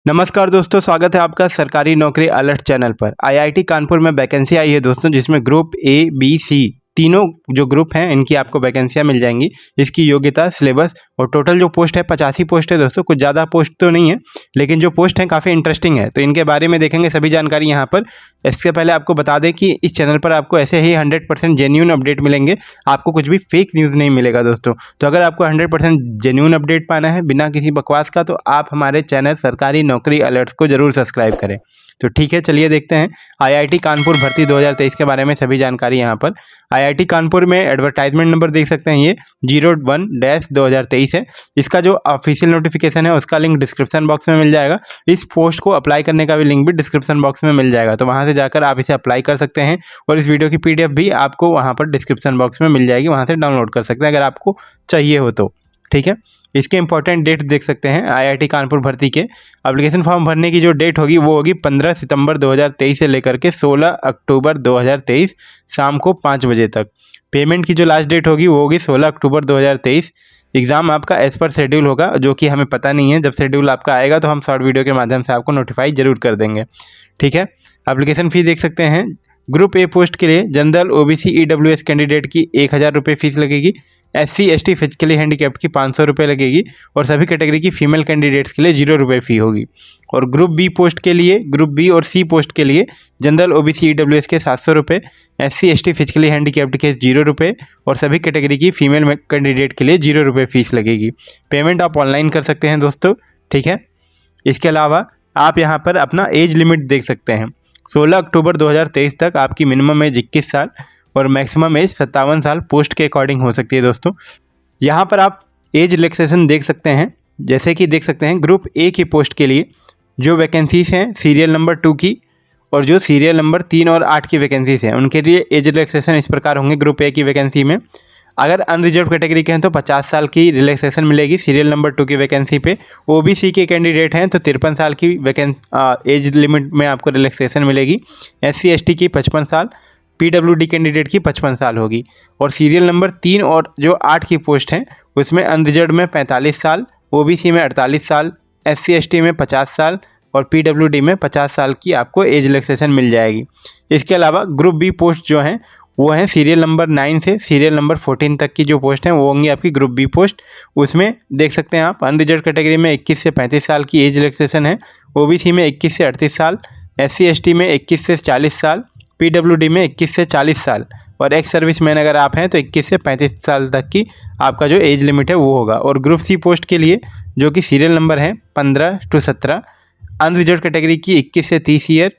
नमस्कार दोस्तों, स्वागत है आपका सरकारी नौकरी अलर्ट चैनल पर। आईआईटी कानपुर में वैकेंसी आई है दोस्तों, जिसमें ग्रुप ए बी सी तीनों जो ग्रुप हैं इनकी आपको वैकेंसियां मिल जाएंगी। इसकी योग्यता, सिलेबस और टोटल जो पोस्ट है 85 पोस्ट है दोस्तों। कुछ ज़्यादा पोस्ट तो नहीं है, लेकिन जो पोस्ट हैं काफ़ी इंटरेस्टिंग है, तो इनके बारे में देखेंगे सभी जानकारी यहाँ पर। इससे पहले आपको बता दें कि इस चैनल पर आपको ऐसे ही 100% जेन्यून अपडेट मिलेंगे, आपको कुछ भी फेक न्यूज़ नहीं मिलेगा दोस्तों। तो अगर आपको 100% जेन्यून अपडेट पाना है बिना किसी बकवास का, तो आप हमारे चैनल सरकारी नौकरी अलर्ट्स को जरूर सब्सक्राइब करें। तो ठीक है, चलिए देखते हैं आईआईटी कानपुर भर्ती 2023 के बारे में सभी जानकारी यहाँ पर। आईआईटी कानपुर में एडवर्टाइजमेंट नंबर देख सकते हैं, ये 01-2023 है। इसका जो ऑफिशियल नोटिफिकेशन है उसका लिंक डिस्क्रिप्शन बॉक्स में मिल जाएगा। इस पोस्ट को अप्लाई करने का भी लिंक भी डिस्क्रिप्शन बॉक्स में मिल जाएगा, तो वहाँ से जाकर आप इसे अप्लाई कर सकते हैं। और इस वीडियो की पीडीएफ भी आपको वहाँ पर डिस्क्रिप्शन बॉक्स में मिल जाएगी, वहाँ से डाउनलोड कर सकते हैं अगर आपको चाहिए हो तो। ठीक है, इसके इंपॉर्टेंट डेट देख सकते हैं। आईआईटी कानपुर भर्ती के एप्लीकेशन फॉर्म भरने की जो डेट होगी वो होगी 15 सितंबर 2023 से लेकर के 16 अक्टूबर 2023 शाम को 5 बजे तक। पेमेंट की जो लास्ट डेट होगी वो होगी 16 अक्टूबर 2023। एग्ज़ाम आपका एज पर शेड्यूल होगा, जो कि हमें पता नहीं है। जब शेड्यूल आपका आएगा तो हम शॉर्ट वीडियो के माध्यम से आपको नोटिफाई जरूर कर देंगे। ठीक है, एप्लीकेशन फ़ी देख सकते हैं। ग्रुप ए पोस्ट के लिए जनरल ओबीसी ईडब्ल्यूएस कैंडिडेट की 1000 रुपये फीस लगेगी। एससी एसटी फिजिकली हैंडीकैप्ड की 500 रुपये लगेगी। और सभी कैटेगरी की फीमेल कैंडिडेट्स के लिए 0 रुपये फ़ी होगी। और ग्रुप बी पोस्ट के लिए, ग्रुप बी और सी पोस्ट के लिए जनरल ओबीसी ईडब्ल्यूएस के 700 रुपये, एससी एसटी फिजिकली हैंडीकैप्ड के 0 रुपये और सभी कैटेगरी की फीमेल कैंडिडेट के लिए 0 रुपये फीस लगेगी। पेमेंट आप ऑनलाइन कर सकते हैं दोस्तों। ठीक है, इसके अलावा आप यहाँ पर अपना एज लिमिट देख सकते हैं। 16 अक्टूबर 2023 तक आपकी मिनिमम एज 21 साल और मैक्सिमम एज 57 साल पोस्ट के अकॉर्डिंग हो सकती है दोस्तों। यहाँ पर आप एज रिलैक्सेशन देख सकते हैं, जैसे कि देख सकते हैं ग्रुप ए की पोस्ट के लिए जो वैकेंसीज हैं सीरियल नंबर 2 की, और जो सीरियल नंबर 3 और 8 की वैकेंसीज हैं उनके लिए एज रिलैक्सेशन इस प्रकार होंगे। ग्रुप ए की वैकेंसी में अगर अनरिजर्व कैटेगरी के हैं तो 50 साल की रिलैक्सेशन मिलेगी सीरियल नंबर 2 की वैकेंसी पे। ओबीसी के कैंडिडेट हैं तो 53 साल की एज लिमिट में आपको रिलैक्सेशन मिलेगी। एससी एसटी की 55 साल, पीडब्ल्यूडी कैंडिडेट की 55 साल होगी। और सीरियल नंबर 3 और जो 8 की पोस्ट हैं उसमें अनरिजर्व में 45 साल, ओबीसी में 48 साल, एससी एसटी में 50 साल और पीडब्ल्यूडी में 50 साल की आपको एज रिलैक्सेशन मिल जाएगी। इसके अलावा ग्रुप बी पोस्ट जो हैं वो हैं सीरियल नंबर 9 से सीरियल नंबर 14 तक की जो पोस्ट हैं वो होंगी आपकी ग्रुप बी पोस्ट। उसमें देख सकते हैं आप अनरिजर्व कैटेगरी में 21 से 35 साल की एज रिलैक्सेशन है। ओबीसी में 21 से 38 साल, एससी एसटी में 21 से 40 साल, पीडब्ल्यूडी में 21 से 40 साल और एक्स सर्विसमैन अगर आप हैं तो 21 से 35 साल तक की आपका जो एज लिमिट है वो होगा। और ग्रुप सी पोस्ट के लिए जो कि सीरियल नंबर है 15 to 17, अनरिजर्व कैटेगरी की 21 से 30 ईयर,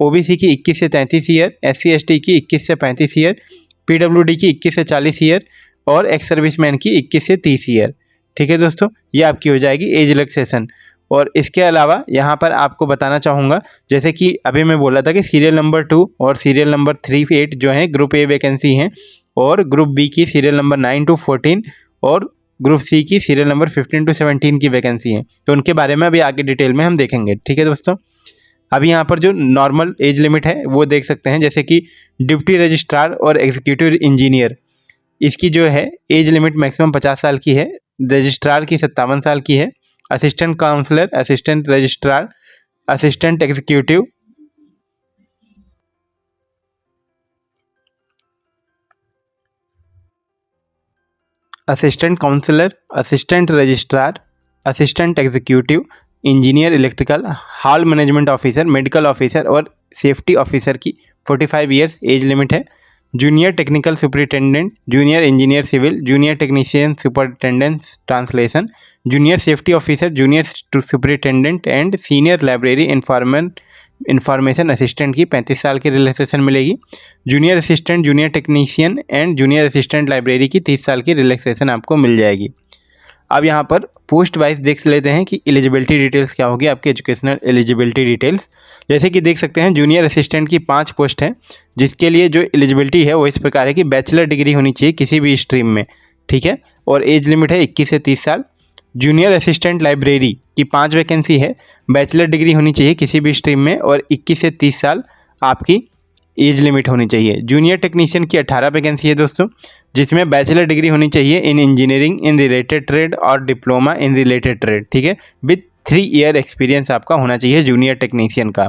ओबीसी की 21 से 33 ईयर, एससी एसटी की 21 से 35 ईयर, पीडब्ल्यूडी की 21 से 40 ईयर और एक्स सर्विसमैन की 21 से 30 ईयर। ठीक है दोस्तों, ये आपकी हो जाएगी एज रिलैक्सेशन। और इसके अलावा यहाँ पर आपको बताना चाहूँगा, जैसे कि अभी मैं बोला था कि सीरियल नंबर 2 और सीरियल नंबर 3-8 जो हैं ग्रुप ए वैकेंसी हैं, और ग्रुप बी की सीरियल नंबर 9 to 14 और ग्रुप सी की सीरियल नंबर 15 to 17 की वैकेंसी हैं। तो उनके बारे में अभी आगे डिटेल में हम देखेंगे। ठीक है दोस्तों, अभी यहाँ पर जो नॉर्मल एज लिमिट है वो देख सकते हैं, जैसे कि डिप्टी रजिस्ट्रार और एग्जीक्यूटिव इंजीनियर, इसकी जो है एज लिमिट मैक्सिमम 50 साल की है। रजिस्ट्रार की 57 साल की है। Assistant counsellor, assistant registrar, assistant executive, assistant counsellor, assistant registrar, assistant executive, engineer electrical, hall management officer, medical officer और सेफ्टी ऑफिसर की 45 ईयर्स एज लिमिट है। Junior technical superintendent, junior engineer civil, junior technician superintendent translation, junior safety officer, junior superintendent and senior library information assistant की 35 साल की relaxation मिलेगी। Junior assistant, junior technician and junior assistant library की 30 साल की relaxation आपको मिल जाएगी। अब यहाँ पर पोस्ट वाइज देख लेते हैं कि एलिजिबिलिटी डिटेल्स क्या होगी, आपकी एजुकेशनल एलिजिबिलिटी डिटेल्स। जैसे कि देख सकते हैं जूनियर असिस्टेंट की 5 पोस्ट हैं, जिसके लिए जो एलिजिबिलिटी है वो इस प्रकार है कि बैचलर डिग्री होनी चाहिए किसी भी स्ट्रीम में। ठीक है, और एज लिमिट है 21 से 30 साल। जूनियर असिस्टेंट लाइब्रेरी की 5 वैकेंसी है, बैचलर डिग्री होनी चाहिए किसी भी स्ट्रीम में और 21 से 30 साल आपकी एज लिमिट होनी चाहिए। जूनियर टेक्नीशियन की 18 वैकेंसी है दोस्तों, जिसमें बैचलर डिग्री होनी चाहिए इन इंजीनियरिंग इन रिलेटेड ट्रेड और डिप्लोमा इन रिलेटेड ट्रेड। ठीक है, विद 3 ईयर एक्सपीरियंस आपका होना चाहिए जूनियर टेक्नीशियन का।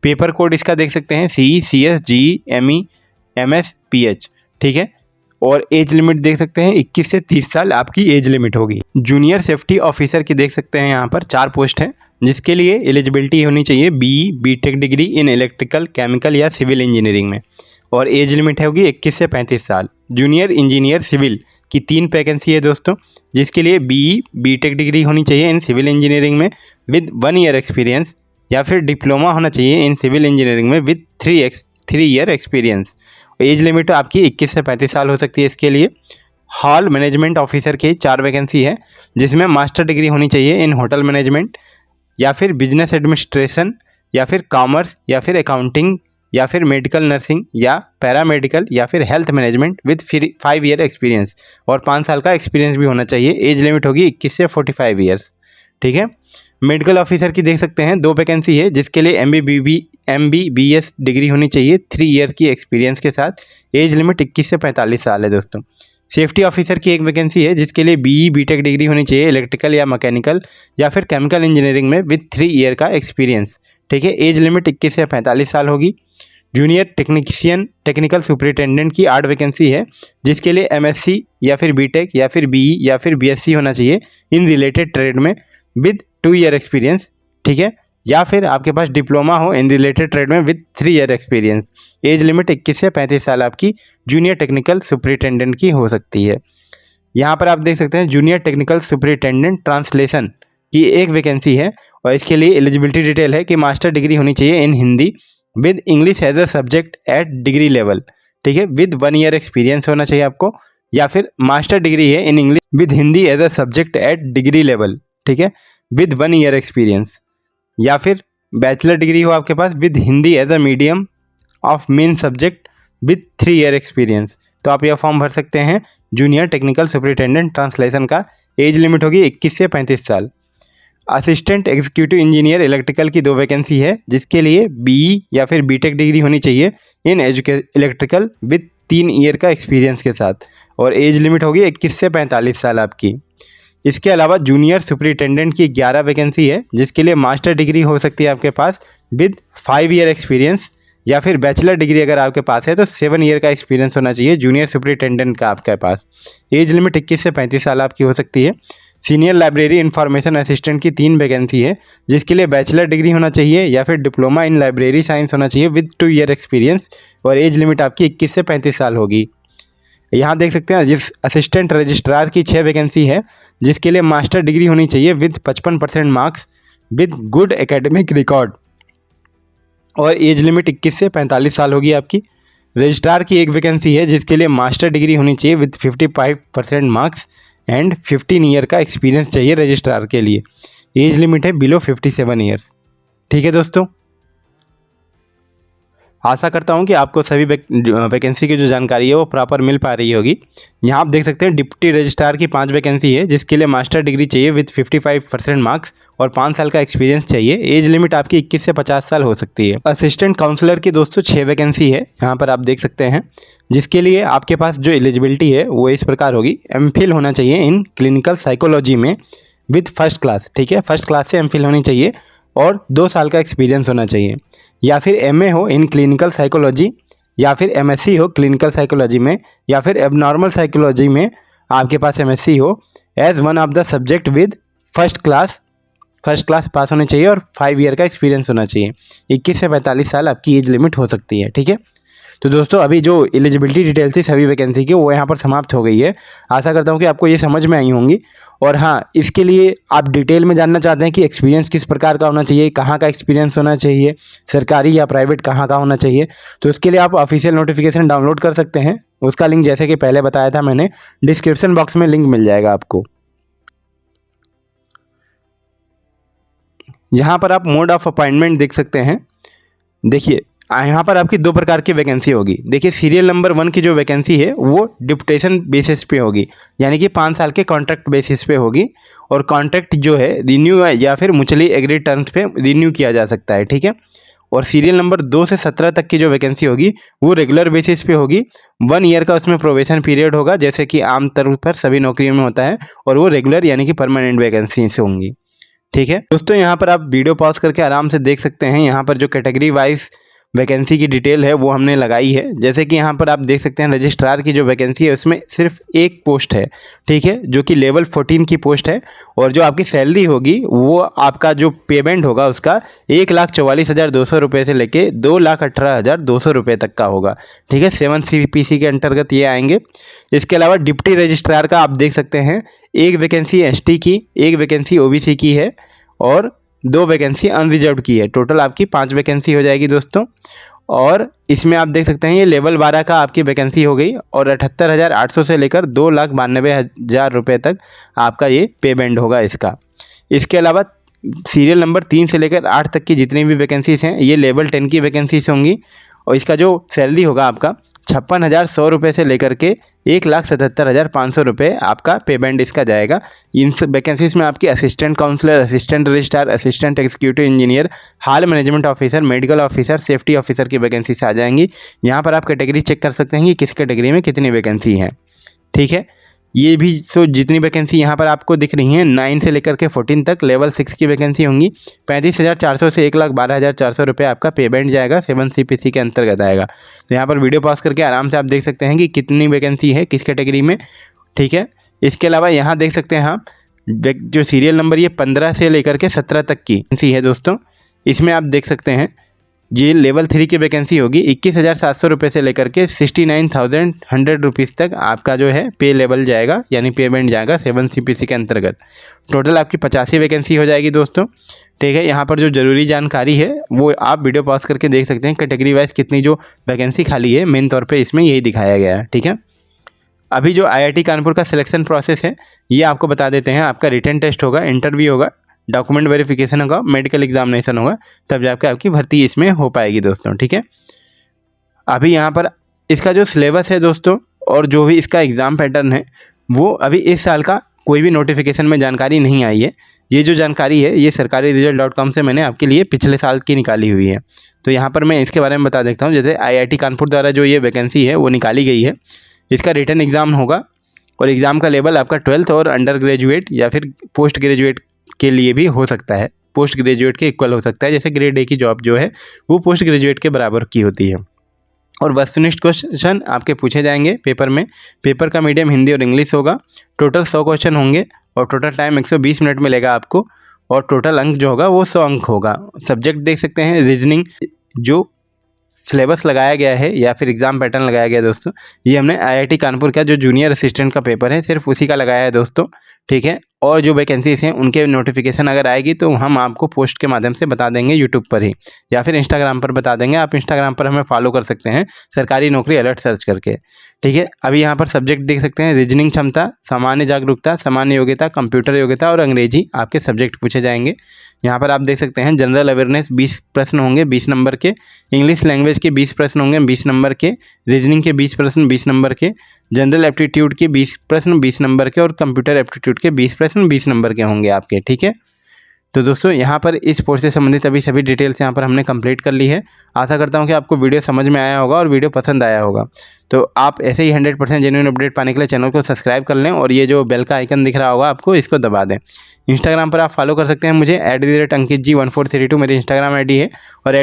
पेपर कोड इसका देख सकते हैं CCSGME MS PH, ठीक है। और एज लिमिट देख सकते हैं 21 से 30 साल आपकी एज लिमिट होगी। जूनियर सेफ्टी ऑफिसर की देख सकते हैं यहाँ पर 4 पोस्ट हैं, जिसके लिए एलिजिबिलिटी होनी चाहिए BTech degree in electrical, chemical या सिविल इंजीनियरिंग में, और एज लिमिट होगी 21 से 35 साल। जूनियर इंजीनियर सिविल की 3 वैकेंसी है दोस्तों, जिसके लिए BTech डिग्री होनी चाहिए इन सिविल इंजीनियरिंग में विद 1 ईयर एक्सपीरियंस, या फिर डिप्लोमा होना चाहिए इन सिविल इंजीनियरिंग में with 3 year experience. Age limit आपकी 21 से 35 साल हो सकती है इसके लिए। हॉल मैनेजमेंट ऑफिसर की 4 वैकेंसी है, जिसमें मास्टर डिग्री होनी चाहिए इन होटल मैनेजमेंट या फिर बिजनेस एडमिनिस्ट्रेशन या फिर कॉमर्स या फिर अकाउंटिंग या फिर मेडिकल नर्सिंग या पैरामेडिकल या फिर health management with 5 year experience, और 5 साल का एक्सपीरियंस भी होना चाहिए। एज लिमिट होगी 21 से 45 ईयर्स, ठीक है। मेडिकल ऑफिसर की देख सकते हैं 2 वैकेंसी है, जिसके लिए MBBS डिग्री होनी चाहिए 3 ईयर की एक्सपीरियंस के साथ। एज लिमिट 21 से 45 साल है दोस्तों। सेफ्टी ऑफिसर की 1 वैकेंसी है, जिसके लिए BTech डिग्री होनी चाहिए इलेक्ट्रिकल या मैकेनिकल या फिर केमिकल इंजीनियरिंग में विद 3 ईयर का एक्सपीरियंस, ठीक है। एज लिमिट 21 से 45 साल होगी। जूनियर टेक्नीशियन टेक्निकल सुपरिटेंडेंट की 8 वैकेंसी है, जिसके लिए MSc या फिर BTech या फिर BE या फिर BSc होना चाहिए इन रिलेटेड ट्रेड में विद 2 ईयर एक्सपीरियंस, ठीक है। या फिर आपके पास डिप्लोमा हो इन रिलेटेड ट्रेड में with 3 year experience. Age limit 21 से 35 साल आपकी जूनियर टेक्निकल सुपरिटेंडेंट की हो सकती है। यहाँ पर आप देख सकते हैं जूनियर टेक्निकल सुपरिटेंडेंट ट्रांसलेशन की 1 वैकेंसी है, और इसके लिए एलिजिबिलिटी डिटेल है कि मास्टर डिग्री होनी चाहिए in Hindi with English as a subject at degree level, ठीक है। विद 1 ईयर एक्सपीरियंस होना चाहिए आपको, या फिर मास्टर डिग्री है in English with Hindi as a subject at degree level, ठीक है, विद 1 ईयर एक्सपीरियंस। या फिर बैचलर डिग्री हो आपके पास with Hindi as a medium of main subject with 3 year experience, तो आप यह फॉर्म भर सकते हैं जूनियर टेक्निकल सुपरिटेंडेंट ट्रांसलेशन का। एज लिमिट होगी 21 से 35 साल। असिस्टेंट एग्जीक्यूटिव इंजीनियर इलेक्ट्रिकल की 2 वैकेंसी है, जिसके लिए BE या फिर BTech डिग्री होनी चाहिए इन इलेक्ट्रिकल विद 3 ईयर का एक्सपीरियंस के साथ, और एज लिमिट होगी 21 से 45 साल आपकी। इसके अलावा जूनियर सुपरिटेंडेंट की 11 वैकेंसी है, जिसके लिए मास्टर डिग्री हो सकती है आपके पास विद 5 ईयर एक्सपीरियंस, या फिर बैचलर डिग्री अगर आपके पास है तो 7 ईयर का एक्सपीरियंस होना चाहिए जूनियर सुपरिटेंडेंट का आपके पास। एज लिमिट 21 से 35 साल आपकी हो सकती है। सीनियर लाइब्रेरी इंफॉर्मेशन असिस्टेंट की 3 वैकेंसी है, जिसके लिए बैचलर डिग्री होना चाहिए या फिर डिप्लोमा इन लाइब्रेरी साइंस होना चाहिए विद 2 ईयर एक्सपीरियंस, और एज लिमिट आपकी 21 से 35 साल होगी। यहाँ देख सकते हैं जिस असिस्टेंट रजिस्ट्रार की 6 वैकेंसी है, जिसके लिए मास्टर डिग्री होनी चाहिए with 55% marks with good academic record, और एज लिमिट 21 से 45 साल होगी आपकी। रजिस्ट्रार की 1 वैकेंसी है, जिसके लिए मास्टर डिग्री होनी चाहिए विद 55% मार्क्स एंड 15 ईयर का एक्सपीरियंस चाहिए रजिस्ट्रार के लिए। एज लिमिट है बिलो 57 ईयर्स, ठीक है दोस्तों। आशा करता हूं कि आपको सभी वैकेंसी की जो जानकारी है वो प्रॉपर मिल पा रही होगी। यहाँ आप देख सकते हैं डिप्टी रजिस्ट्रार की 5 वैकेंसी है, जिसके लिए मास्टर डिग्री चाहिए विद 55% मार्क्स और 5 साल का एक्सपीरियंस चाहिए। एज लिमिट आपकी 21 से 50 साल हो सकती है। असिस्टेंट काउंसलर की दोस्तों 6 वैकेंसी है, यहाँ पर आप देख सकते हैं, जिसके लिए आपके पास जो एलिजिबिलिटी है वो इस प्रकार होगी। MPhil होना चाहिए इन क्लिनिकल साइकोलॉजी में विद फर्स्ट क्लास, ठीक है, फर्स्ट क्लास से MPhil होनी चाहिए, और 2 साल का एक्सपीरियंस होना चाहिए। या फिर MA हो इन क्लिनिकल साइकोलॉजी, या फिर MSc हो क्लिनिकल साइकोलॉजी में, या फिर एबनॉर्मल साइकोलॉजी में आपके पास MSc हो as one of the subject with first class pass होने चाहिए, और 5 ईयर का एक्सपीरियंस होना चाहिए। 21 से 45 साल आपकी एज लिमिट हो सकती है, ठीक है। तो दोस्तों अभी जो एलिजिबिलिटी डिटेल थी सभी वैकेंसी की वो यहाँ पर समाप्त हो गई है। आशा करता हूँ कि आपको ये समझ में आई होंगी। और हाँ, इसके लिए आप डिटेल में जानना चाहते हैं कि एक्सपीरियंस किस प्रकार का होना चाहिए, कहाँ का एक्सपीरियंस होना चाहिए, सरकारी या प्राइवेट कहाँ का होना चाहिए, तो इसके लिए आप ऑफिशियल नोटिफिकेशन डाउनलोड कर सकते हैं। उसका लिंक जैसे कि पहले बताया था मैंने, डिस्क्रिप्शन बॉक्स में लिंक मिल जाएगा आपको। यहाँ पर आप मोड ऑफ अपॉइंटमेंट देख सकते हैं। देखिए यहाँ पर आपकी 2 प्रकार की वैकेंसी होगी। देखिए सीरियल नंबर 1 की जो वैकेंसी है वो डिप्यूटेशन बेसिस पे होगी, यानी कि 5 साल के कॉन्ट्रैक्ट बेसिस पे होगी, और कॉन्ट्रैक्ट जो है रिन्यू या फिर म्यूचुअली एग्रीड टर्म्स पे रिन्यू किया जा सकता है, ठीक है। और सीरियल नंबर 2 से 17 तक की जो वैकेंसी होगी वो रेगुलर बेसिस पे होगी। 1 ईयर का उसमें प्रोबेशन पीरियड होगा, जैसे कि आमतौर पर सभी नौकरियों में होता है, और वो रेगुलर यानी कि परमानेंट वैकेंसी से होंगी, ठीक है दोस्तों, यहाँ पर आप वीडियो पॉज करके आराम से देख सकते हैं। यहाँ पर जो कैटेगरी वाइज वैकेंसी की डिटेल है वो हमने लगाई है। जैसे कि यहाँ पर आप देख सकते हैं रजिस्ट्रार की जो वैकेंसी है उसमें सिर्फ एक पोस्ट है, ठीक है, जो कि लेवल 14 की पोस्ट है। और जो आपकी सैलरी होगी वो आपका जो पेमेंट होगा उसका 1,44,200 रुपये से लेके 2,18,200 रुपये तक का होगा, ठीक है। 7 CPC के अंतर्गत ये आएंगे। इसके अलावा डिप्टी रजिस्ट्रार का आप देख सकते हैं, एक वैकेंसी ST की, एक वैकेंसी OBC की है और 2 वैकेंसी अनरिजर्व्ड की है। टोटल आपकी 5 वैकेंसी हो जाएगी दोस्तों। और इसमें आप देख सकते हैं ये लेवल 12 का आपकी वैकेंसी हो गई और 78,800 से लेकर 2,92,000 रुपये तक आपका ये पेमेंट होगा इसका। इसके अलावा सीरियल नंबर 3 से लेकर 8 तक की जितनी भी वैकेंसीज हैं ये लेवल 10 की वैकेंसीज होंगी। और इसका जो सैलरी होगा आपका 56,100 रुपये से लेकर के 1,77,500 रुपये आपका पेमेंट इसका जाएगा। इन सब वैकेंसीज में आपकी assistant counsellor, assistant registrar, assistant executive engineer, hall management officer, medical officer, safety officer की वैकेंसीज आ जाएंगी। यहाँ पर आप कैटेगरी चेक कर सकते हैं कि किस कैटेगरी में कितनी वैकेंसी है, ठीक है। ये भी सो जितनी वैकेंसी यहाँ पर आपको दिख रही हैं 9 से लेकर के 14 तक लेवल 6 की वैकेंसी होंगी। 35,400 से 1,12,400 रुपये आपका पेमेंट जाएगा, 7 CPC के अंतर्गत आएगा। तो यहाँ पर वीडियो पॉज करके आराम से आप देख सकते हैं कि कितनी वैकेंसी है किस कैटेगरी में, ठीक है। इसके अलावा यहाँ देख सकते हैं आप जो सीरियल नंबर ये 15 से लेकर के 17 तक की वैकेंसी है दोस्तों। इसमें आप देख सकते हैं ये लेवल 3 की वैकेंसी होगी। 21,700 रुपये से लेकर के 69,100 रुपीज़ तक आपका जो है पे लेवल जाएगा, यानी पेमेंट जाएगा 7 CPC के अंतर्गत। टोटल आपकी 85 वैकेंसी हो जाएगी दोस्तों, ठीक है। यहाँ पर जो ज़रूरी जानकारी है वो आप वीडियो पॉज करके देख सकते हैं, कैटेगरी वाइज कितनी जो वैकेंसी खाली है मेन तौर पर इसमें यही दिखाया गया है, ठीक है। अभी जो IIT कानपुर का सिलेक्शन प्रोसेस है ये आपको बता देते हैं। आपका रिटन टेस्ट होगा, इंटरव्यू होगा, डॉक्यूमेंट वेरिफिकेशन होगा, मेडिकल एग्जामिनेशन होगा, तब जाकर आपकी भर्ती इसमें हो पाएगी दोस्तों, ठीक है। अभी यहाँ पर इसका जो सिलेबस है दोस्तों और जो भी इसका एग्ज़ाम पैटर्न है वो अभी इस साल का कोई भी नोटिफिकेशन में जानकारी नहीं आई है। ये जो जानकारी है ये sarkariresult.com से मैंने आपके लिए पिछले साल की निकाली हुई है। तो यहाँ पर मैं इसके बारे में बता देता हूँ। जैसे IIT कानपुर द्वारा जो ये वैकेंसी है वो निकाली गई है, इसका रिटन एग्ज़ाम होगा और एग्ज़ाम का लेवल आपका 12th और अंडर ग्रेजुएट या फिर पोस्ट ग्रेजुएट के लिए भी हो सकता है, पोस्ट ग्रेजुएट के इक्वल हो सकता है। जैसे ग्रेड A की जॉब जो है वो पोस्ट ग्रेजुएट के बराबर की होती है। और वस्तुनिष्ठ क्वेश्चन आपके पूछे जाएंगे पेपर में। पेपर का मीडियम हिंदी और इंग्लिश होगा। टोटल 100 क्वेश्चन होंगे और टोटल टाइम 120 मिनट मिलेगा आपको और टोटल अंक जो होगा वो 100 अंक होगा। सब्जेक्ट देख सकते हैं रीजनिंग, जो सिलेबस लगाया गया है या फिर एग्ज़ाम पैटर्न लगाया गया है दोस्तों, ये हमने IIT कानपुर का जो जूनियर असिस्टेंट का पेपर है सिर्फ उसी का लगाया है दोस्तों, ठीक है। और जो वैकेंसीज हैं उनके नोटिफिकेशन अगर आएगी तो हम आपको पोस्ट के माध्यम से बता देंगे यूट्यूब पर ही या फिर इंस्टाग्राम पर बता देंगे। आप इंस्टाग्राम पर हमें फॉलो कर सकते हैं सरकारी नौकरी अलर्ट सर्च करके, ठीक है। अभी यहाँ पर सब्जेक्ट देख सकते हैं रीजनिंग क्षमता, सामान्य जागरूकता, सामान्य योग्यता, कंप्यूटर योग्यता और अंग्रेजी आपके सब्जेक्ट पूछे जाएंगे। यहाँ पर आप देख सकते हैं जनरल अवेयरनेस 20 प्रश्न होंगे 20 नंबर के, इंग्लिश लैंग्वेज के 20 प्रश्न होंगे 20 नंबर के, रीजनिंग के 20 प्रश्न 20 नंबर के, जनरल एप्टीट्यूड के 20 प्रश्न 20 नंबर के और कंप्यूटर एप्टीट्यूड के 20 प्रश्न 20 नंबर के होंगे आपके, ठीक है। तो दोस्तों यहाँ पर इस पोस्ट से संबंधित अभी सभी डिटेल्स यहाँ पर हमने कंप्लीट कर ली है। आशा करता हूँ कि आपको वीडियो समझ में आया होगा और वीडियो पसंद आया होगा। तो आप ऐसे ही 100% जेन्युइन अपडेट पाने के लिए चैनल को सब्सक्राइब कर लें और ये जो बेल का आइकन दिख रहा होगा आपको इसको दबा दें। इंस्टाग्राम पर आप फॉलो कर सकते हैं मुझे @अंकित G 1432 मेरी इंस्टाग्राम ID है और